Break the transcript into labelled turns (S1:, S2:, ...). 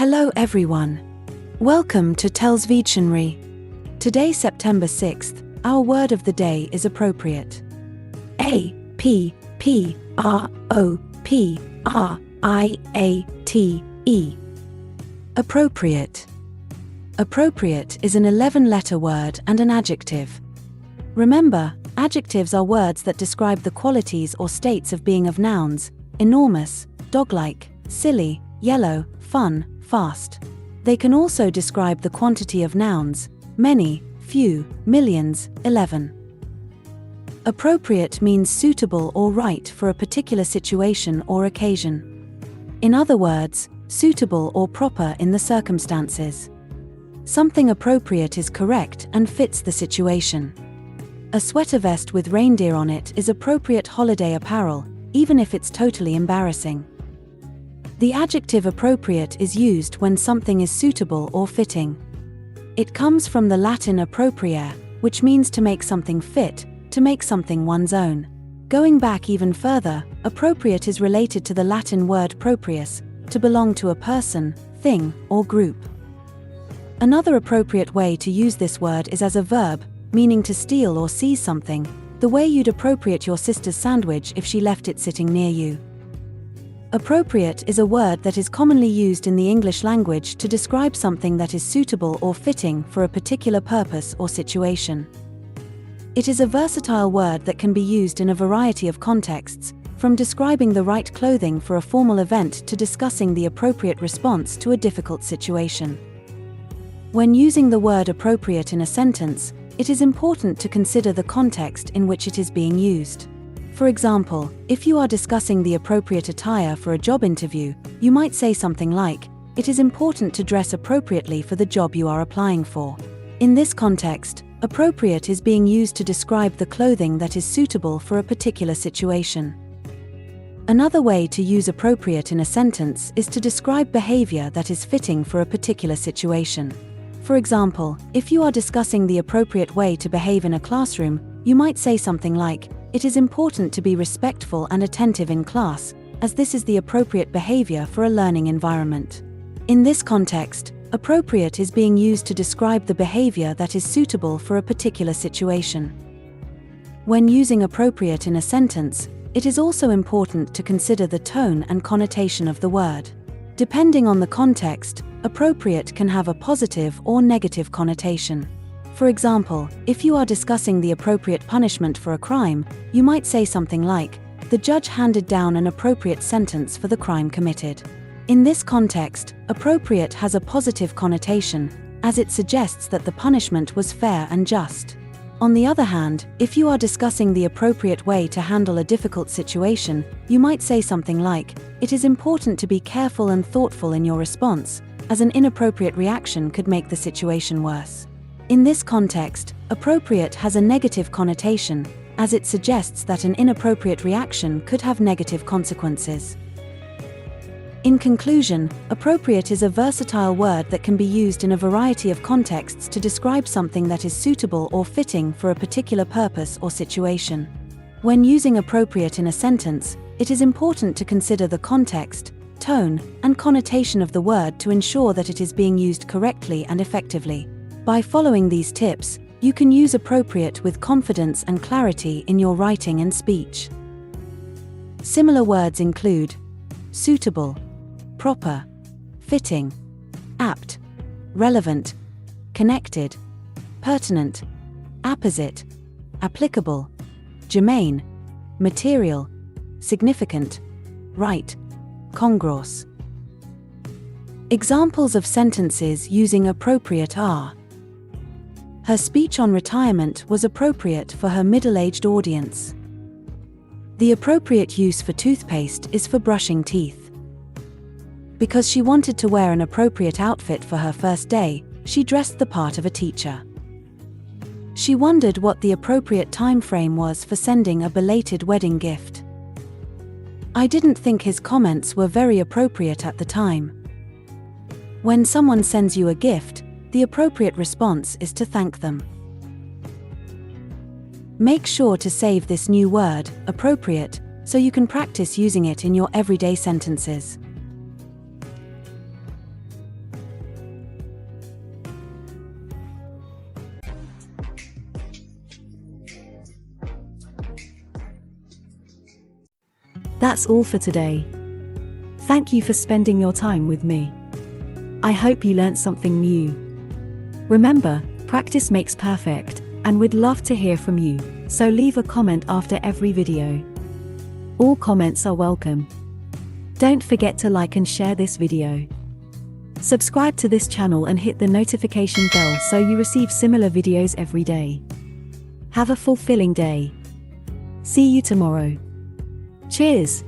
S1: Hello everyone. Welcome to TELLS Videtionary. Today, September 6th, our word of the day is appropriate. A-P-P-R-O-P-R-I-A-T-E. Appropriate. Appropriate is an 11-letter word and an adjective. Remember, adjectives are words that describe the qualities or states of being of nouns: enormous, dog-like, silly, yellow, fun, fast. They can also describe the quantity of nouns: many, few, millions, 11. Appropriate means suitable or right for a particular situation or occasion. In other words, suitable or proper in the circumstances. Something appropriate is correct and fits the situation. A sweater vest with reindeer on it is appropriate holiday apparel, even if it's totally embarrassing. The adjective appropriate is used when something is suitable or fitting. It comes from the Latin appropriare, which means to make something fit, to make something one's own. Going back even further, appropriate is related to the Latin word proprius, to belong to a person, thing, or group. Another appropriate way to use this word is as a verb, meaning to steal or seize something, the way you'd appropriate your sister's sandwich if she left it sitting near you. Appropriate is a word that is commonly used in the English language to describe something that is suitable or fitting for a particular purpose or situation. It is a versatile word that can be used in a variety of contexts, from describing the right clothing for a formal event to discussing the appropriate response to a difficult situation. When using the word appropriate in a sentence, it is important to consider the context in which it is being used. For example, if you are discussing the appropriate attire for a job interview, you might say something like, "It is important to dress appropriately for the job you are applying for." In this context, appropriate is being used to describe the clothing that is suitable for a particular situation. Another way to use appropriate in a sentence is to describe behavior that is fitting for a particular situation. For example, if you are discussing the appropriate way to behave in a classroom, you might say something like, "It is important to be respectful and attentive in class, as this is the appropriate behavior for a learning environment." In this context, appropriate is being used to describe the behavior that is suitable for a particular situation. When using appropriate in a sentence, it is also important to consider the tone and connotation of the word. Depending on the context, appropriate can have a positive or negative connotation. For example, if you are discussing the appropriate punishment for a crime, you might say something like, "The judge handed down an appropriate sentence for the crime committed." In this context, appropriate has a positive connotation, as it suggests that the punishment was fair and just. On the other hand, if you are discussing the appropriate way to handle a difficult situation, you might say something like, "It is important to be careful and thoughtful in your response, as an inappropriate reaction could make the situation worse." In this context, appropriate has a negative connotation, as it suggests that an inappropriate reaction could have negative consequences. In conclusion, appropriate is a versatile word that can be used in a variety of contexts to describe something that is suitable or fitting for a particular purpose or situation. When using appropriate in a sentence, it is important to consider the context, tone, and connotation of the word to ensure that it is being used correctly and effectively. By following these tips, you can use appropriate with confidence and clarity in your writing and speech. Similar words include suitable, proper, fitting, apt, relevant, connected, pertinent, apposite, applicable, germane, material, significant, right, congruous. Examples of sentences using appropriate are: her speech on retirement was appropriate for her middle-aged audience. The appropriate use for toothpaste is for brushing teeth. Because she wanted to wear an appropriate outfit for her first day, she dressed the part of a teacher. She wondered what the appropriate time frame was for sending a belated wedding gift. I didn't think his comments were very appropriate at the time. When someone sends you a gift, the appropriate response is to thank them. Make sure to save this new word, appropriate, so you can practice using it in your everyday sentences.
S2: That's all for today. Thank you for spending your time with me. I hope you learned something new. Remember, practice makes perfect, and we'd love to hear from you, so leave a comment after every video. All comments are welcome. Don't forget to like and share this video. Subscribe to this channel and hit the notification bell so you receive similar videos every day. Have a fulfilling day. See you tomorrow. Cheers!